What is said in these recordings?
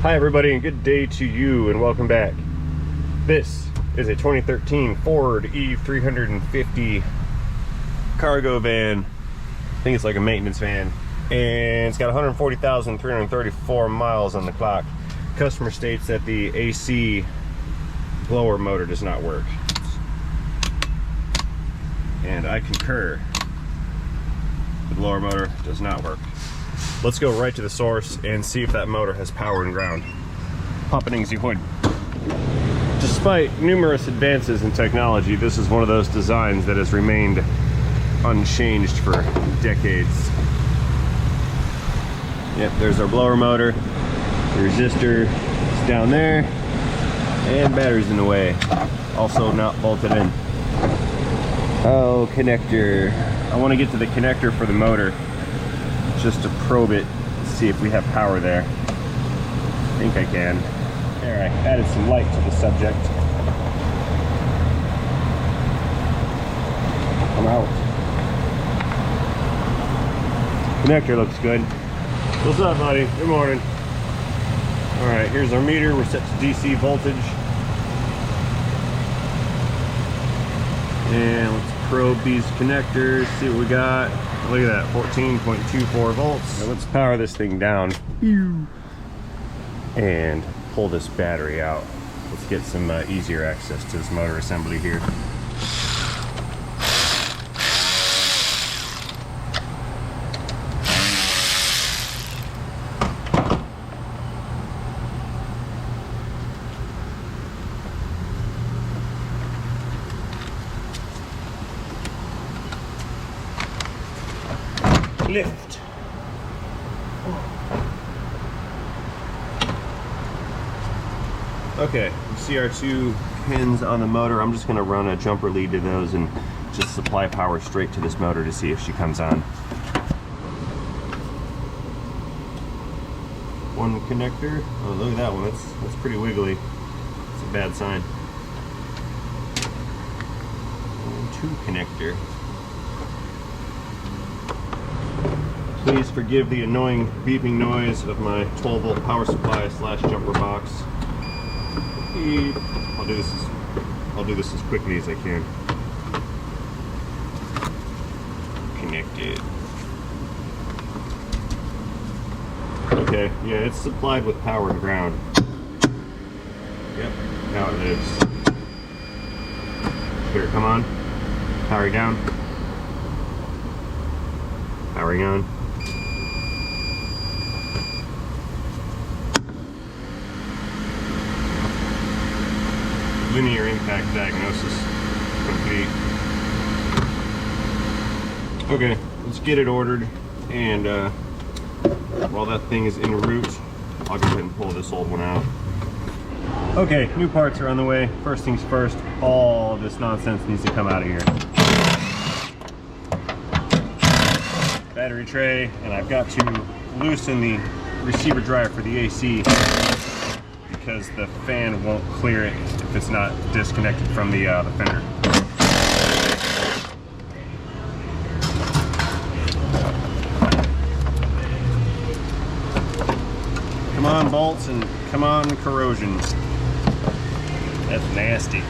Hi everybody, and good day to you, and welcome back. This is a 2013 Ford E250 cargo van. I think it's like a maintenance van, and it's got 140,334 miles on the clock. Customer states that the AC blower motor does not work, and I concur. The blower motor does not work. Let's go right to the source and see if that motor has power and ground. Happening Sie hood. Despite numerous advances in technology, this is one of those designs that has remained unchanged for decades. Yep, there's our blower motor. The resistor is down there, and battery's in the way. Also not bolted in. Oh, connector. I want to get to the connector for the motor, just to probe it, see if we have power there. I think I can. There, I added some light to the subject. I'm out. Connector looks good. What's up, buddy? Good morning. Alright, here's our meter. We're set to DC voltage. And let's probe these connectors, see what we got. Look at that, 14.24 volts. Now let's power this thing down and pull this battery out. Let's get some easier access to this motor assembly here. Lift. Okay, you see our two pins on the motor. I'm just going to run a jumper lead to those and just supply power straight to this motor to see if she comes on. One connector. Oh, look at that one. That's pretty wiggly. It's a bad sign. And two connector. Please forgive the annoying beeping noise of my 12-volt power supply / jumper box. I'll do this as quickly as I can. Connected. Okay, yeah, it's supplied with power and ground. Yep, now it lives. Here, come on. Powering down. Powering on. Linear impact diagnosis complete. Okay, let's get it ordered, and while that thing is en route, I'll go ahead and pull this old one out. Okay, new parts are on the way. First things first, all of this nonsense needs to come out of here. Battery tray, and I've got to loosen the receiver dryer for the AC because the fan won't clear it if it's not disconnected from the fender. Come on, bolts, and come on, corrosion. That's nasty.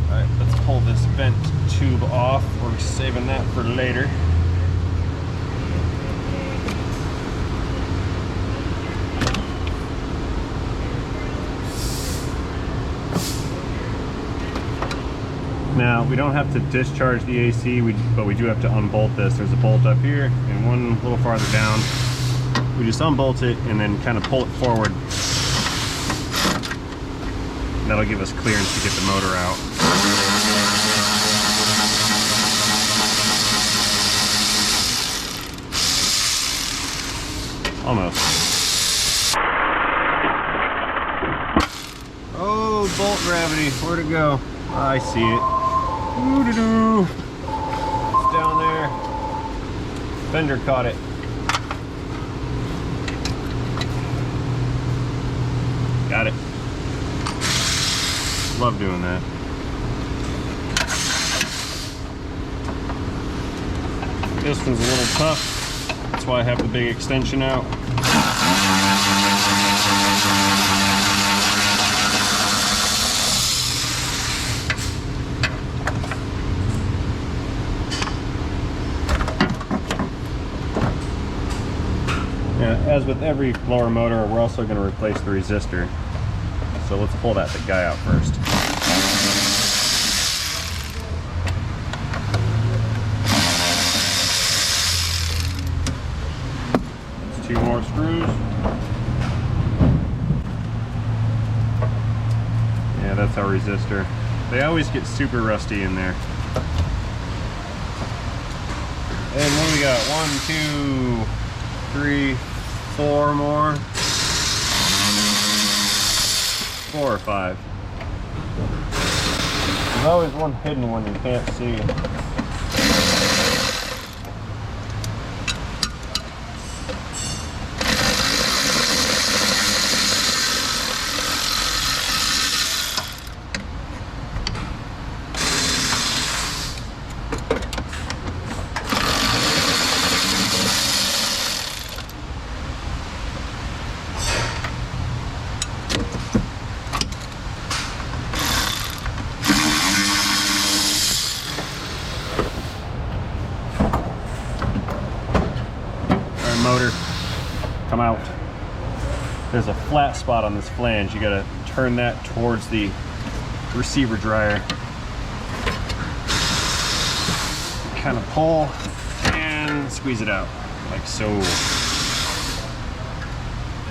Alright, let's pull this vent tube off. We're saving that for later. Now, we don't have to discharge the AC, but we do have to unbolt this. There's a bolt up here and one a little farther down. We just unbolt it and then kind of pull it forward. And that'll give us clearance to get the motor out. Almost. Oh, bolt gravity, where'd it go? I see it. Ooh-doo-doo. It's down there. Fender caught it. Got it. Love doing that. This one's a little tough. That's why I have the big extension out. As with every blower motor, we're also going to replace the resistor. So let's pull that guy out first. That's 2 more screws. Yeah, that's our resistor. They always get super rusty in there. And what do we got? 1, 2, 3, 4 more. 4 or 5. There's always one hidden one you can't see. Motor, come out. There's a flat spot on this flange. You gotta turn that towards the receiver dryer. Kind of pull and squeeze it out, like so.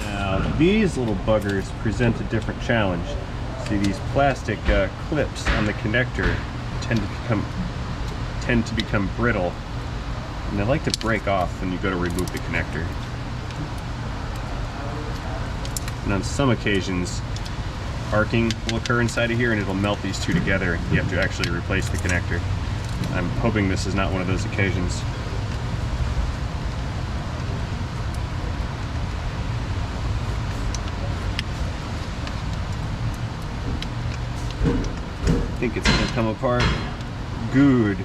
Now these little buggers present a different challenge. See, these plastic clips on the connector tend to become brittle. And they like to break off when you go to remove the connector. And on some occasions, arcing will occur inside of here and it'll melt these two together and you have to actually replace the connector. I'm hoping this is not one of those occasions. I think it's gonna come apart. Good.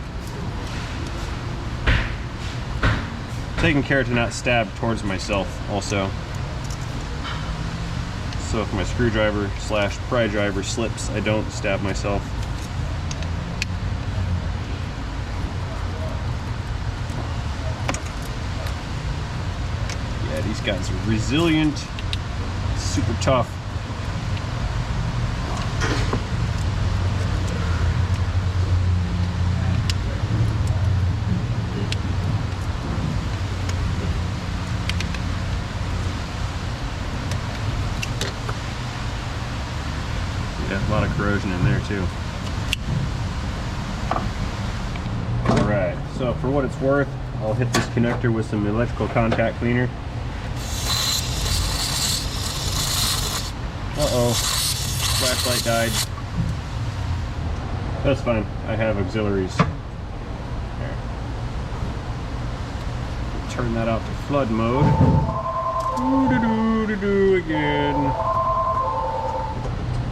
Taking care to not stab towards myself also. So if my screwdriver / pry driver slips, I don't stab myself. Yeah, these guys are resilient, super tough. Yeah, a lot of corrosion in there too. Alright, so for what it's worth, I'll hit this connector with some electrical contact cleaner. Uh-oh, flashlight died. That's fine, I have auxiliaries. There. Turn that out to flood mode. Ooh-doo-doo-doo-doo again.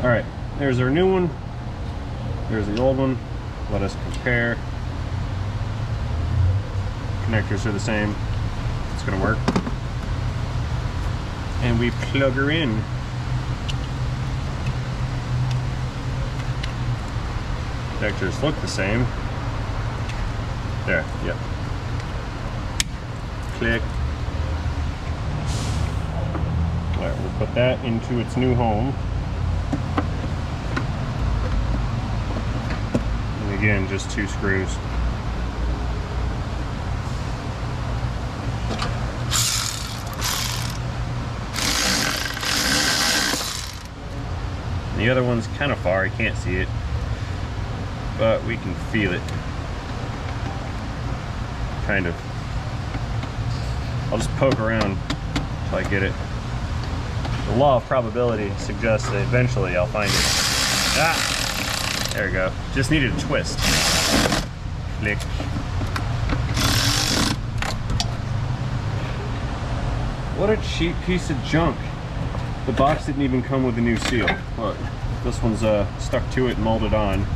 Alright. There's our new one. There's the old one. Let us compare. Connectors are the same. It's gonna work. And we plug her in. Connectors look the same. There, yep. Click. Alright, we'll put that into its new home. Again, just 2 screws. And the other one's kind of far, you can't see it, but we can feel it. Kind of. I'll just poke around until I get it. The law of probability suggests that eventually I'll find it. Ah! There we go. Just needed a twist. Click. What a cheap piece of junk. The box didn't even come with a new seal. Look, this one's stuck to it and molded on.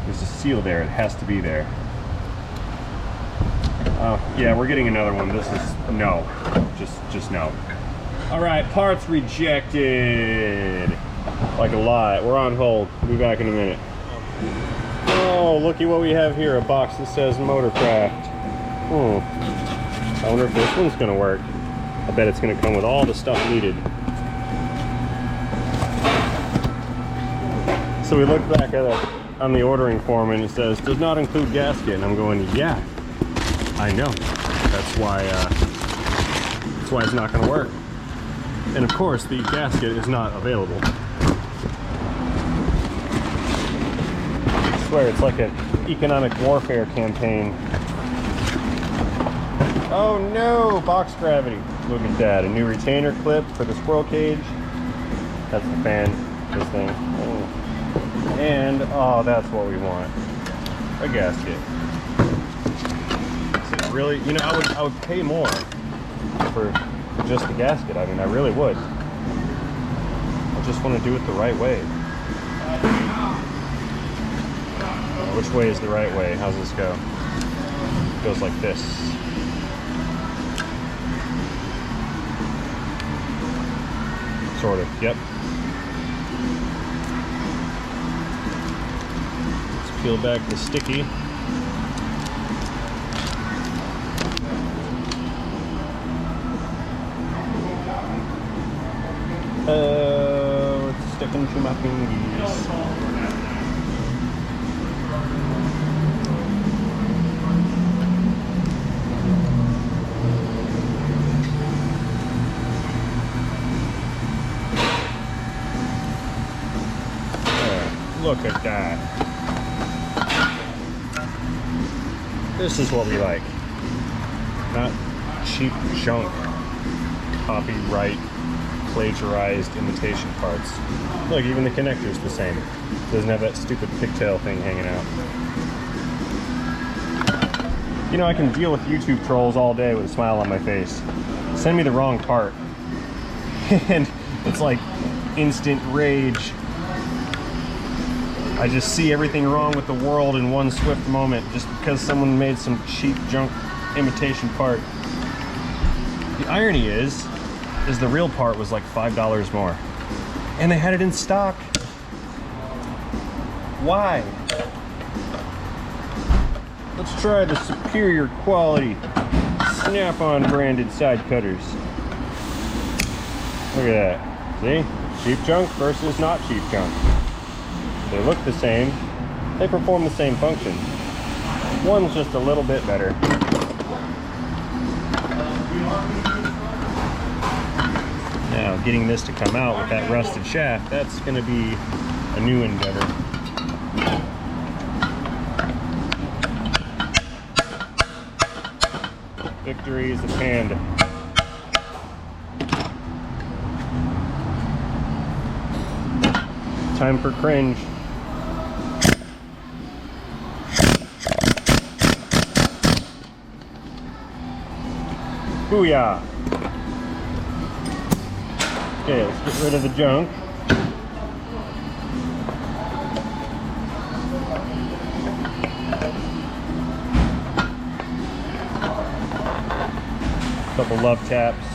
There's a seal there. It has to be there. Oh, yeah, we're getting another one. This is no. Just no. All right, parts rejected. Like a lot. We're on hold. We'll be back in a minute. Oh, looky what we have here. A box that says Motorcraft. I wonder if this one's gonna work. I bet it's gonna come with all the stuff needed. So we look back at it on the ordering form and it says, does not include gasket. And I'm going, yeah, I know. That's why it's not gonna work. And of course, the gasket is not available. I swear, it's like an economic warfare campaign. Oh no, box gravity. Look at that, a new retainer clip for the squirrel cage. That's the fan, this thing. Oh. And, oh, that's what we want. A gasket. So really, you know, I would pay more for just the gasket. I mean, I really would. I just want to do it the right way. Which way is the right way? How's this go? It goes like this. Sort of, yep. Let's peel back the sticky. Let's stick into my fingers. Look at that. This is what we like. Not cheap junk, copyright, plagiarized imitation parts. Look, even the connector's the same. Doesn't have that stupid pigtail thing hanging out. You know, I can deal with YouTube trolls all day with a smile on my face. Send me the wrong part. And it's like instant rage. I just see everything wrong with the world in one swift moment just because someone made some cheap junk imitation part. The irony is the real part was like $5 more. And they had it in stock. Why? Let's try the superior quality Snap-on branded side cutters. Look at that. See? Cheap junk versus not cheap junk. They look the same, they perform the same function. One's just a little bit better. Now, getting this to come out with that rusted shaft, that's going to be a new endeavor. Victory is at hand. Time for cringe. Booyah! Okay, let's get rid of the junk. Couple love taps.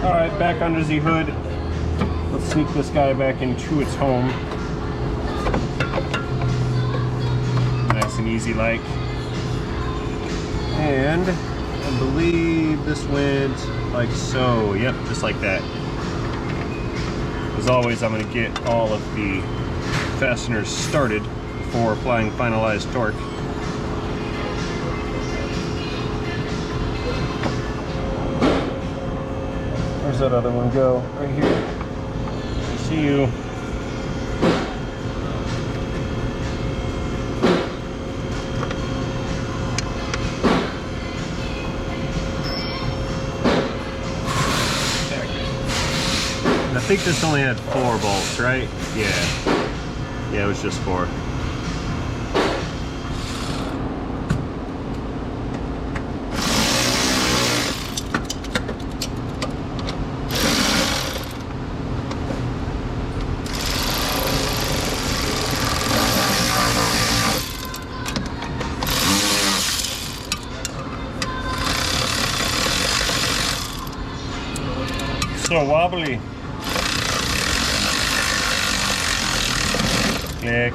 All right, back under the hood. Let's sneak this guy back into its home. Nice and easy like. And I believe this went like so. Yep, just like that. As always, I'm going to get all of the fasteners started before applying finalized torque. Where's that other one go? Right here. See you. I think this only had 4 bolts, right? Yeah. Yeah, it was just 4. So wobbly. Click.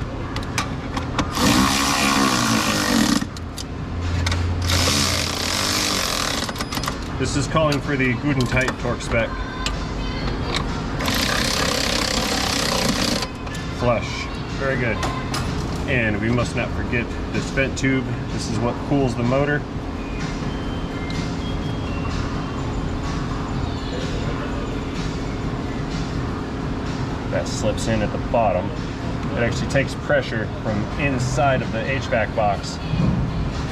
This is calling for the good and tight torque spec. Flush. Very good. And we must not forget this vent tube. This is what cools the motor. That slips in at the bottom. It actually takes pressure from inside of the HVAC box,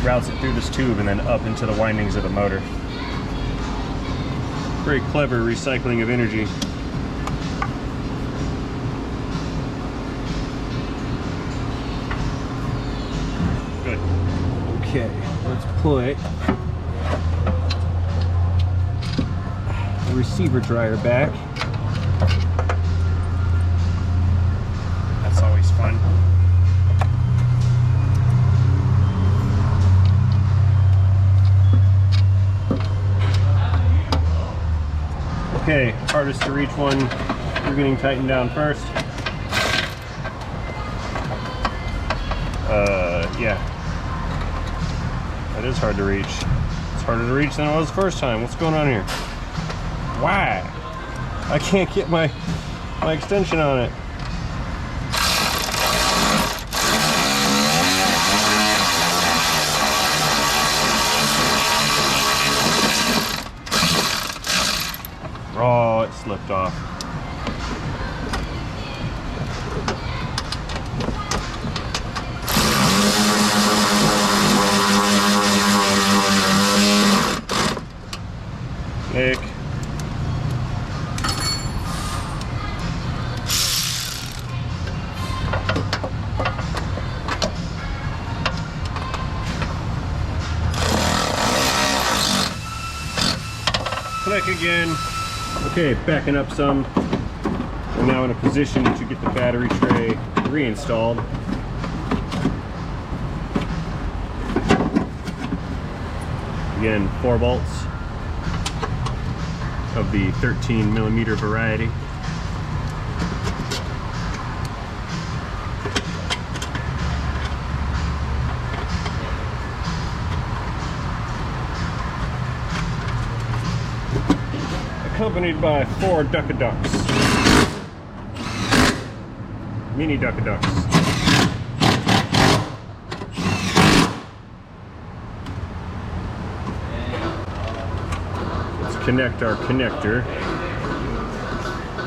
routes it through this tube, and then up into the windings of the motor. Very clever recycling of energy. Good. Okay, let's put the receiver dryer back. That's always fun. Okay, hardest to reach one, you're getting tightened down first. Yeah. That is hard to reach. It's harder to reach than it was the first time. What's going on here? Why? I can't get my extension on it. Oh, it slipped off. Nick. Click again. Okay, backing up some. We're now in a position to get the battery tray reinstalled. Again, 4 bolts of the 13mm variety. Accompanied by 4 duck-a-ducks. Mini duck-a-ducks. Let's connect our connector.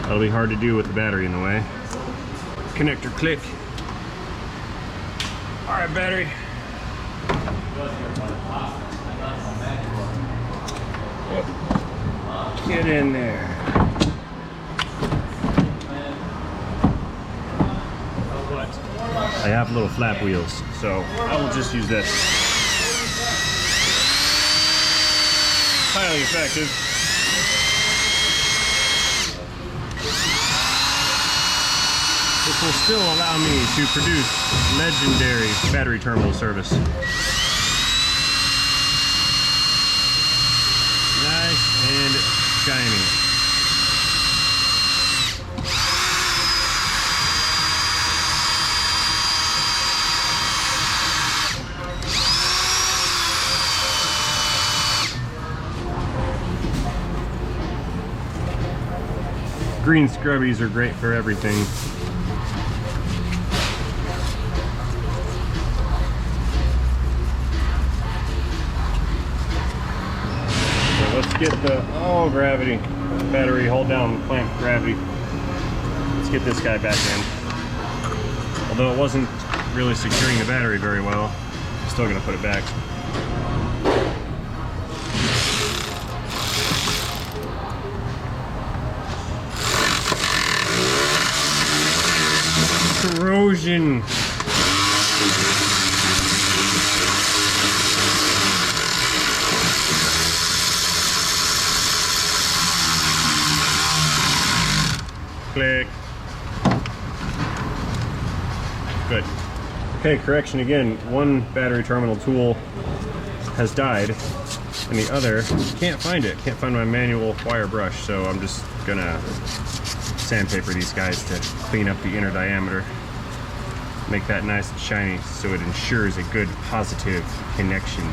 That'll be hard to do with the battery in the way. Connector click. Alright, battery. Get in there. I have little flap wheels, so I will just use this. Highly effective. This will still allow me to produce legendary battery terminal service. Nice and shiny. Green scrubbies are great for everything. So let's get the, oh, gravity. Battery, hold down, clamp, gravity. Let's get this guy back in. Although it wasn't really securing the battery very well, I'm still gonna put it back. corrosion. Click. Good. Okay, correction again. One battery terminal tool has died, and the other can't find it. Can't find my manual wire brush, so I'm just gonna sandpaper these guys to clean up the inner diameter. Make that nice and shiny so it ensures a good positive connection.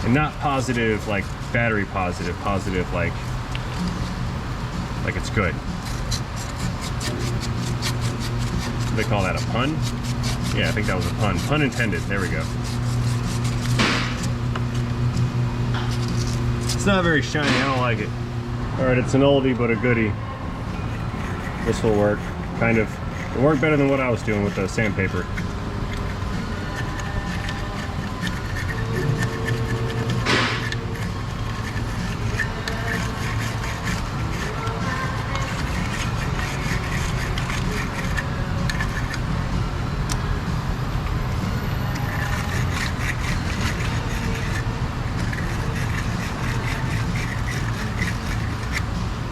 And not positive like battery positive, positive like it's good. They call that a pun? Yeah, I think that was a pun. Pun intended. There we go. It's not very shiny. I don't like it. Alright, it's an oldie but a goodie. This will work. Kind of. It'll work better than what I was doing with the sandpaper.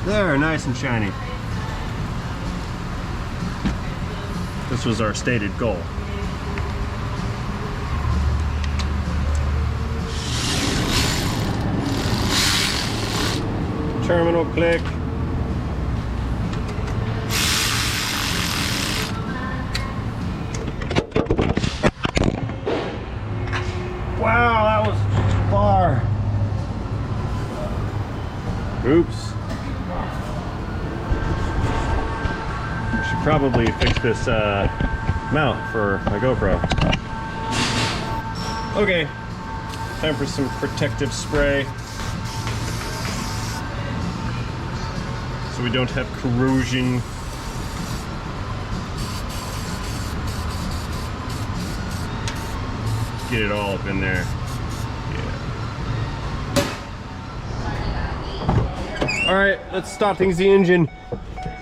There, nice and shiny. This was our stated goal. Terminal click. Wow, that was far. Oops. Probably fix this mount for my GoPro. Okay, time for some protective spray so we don't have corrosion. Get it all up in there. Yeah. All right, let's start things the engine.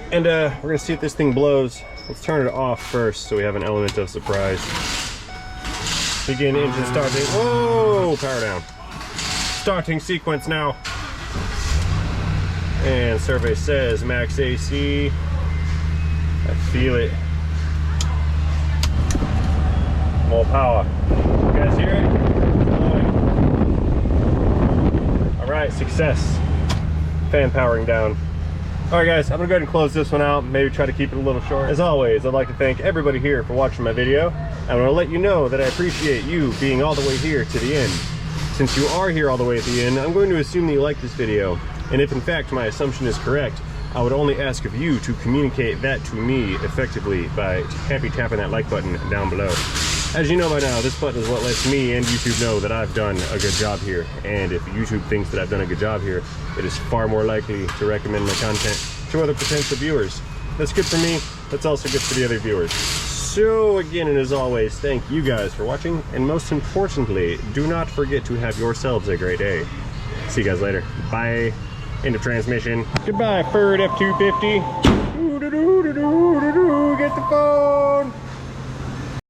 And we're gonna see if this thing blows. Let's turn it off first so we have an element of surprise. Begin engine starting. Whoa, power down. Starting sequence now. And survey says max AC. I feel it. More power. You guys hear it? All right, success. Fan powering down. Alright guys, I'm gonna go ahead and close this one out, maybe try to keep it a little short. As always, I'd like to thank everybody here for watching my video. I want to let you know that I appreciate you being all the way here to the end. Since you are here all the way at the end, I'm going to assume that you like this video. And if in fact my assumption is correct, I would only ask of you to communicate that to me effectively by happy tapping that like button down below. As you know by now, this button is what lets me and YouTube know that I've done a good job here. And if YouTube thinks that I've done a good job here, it is far more likely to recommend my content to other potential viewers. That's good for me, that's also good for the other viewers. So again, and as always, thank you guys for watching, and most importantly, do not forget to have yourselves a great day. See you guys later. Bye. End of transmission. Goodbye, Ford F250. Get the phone.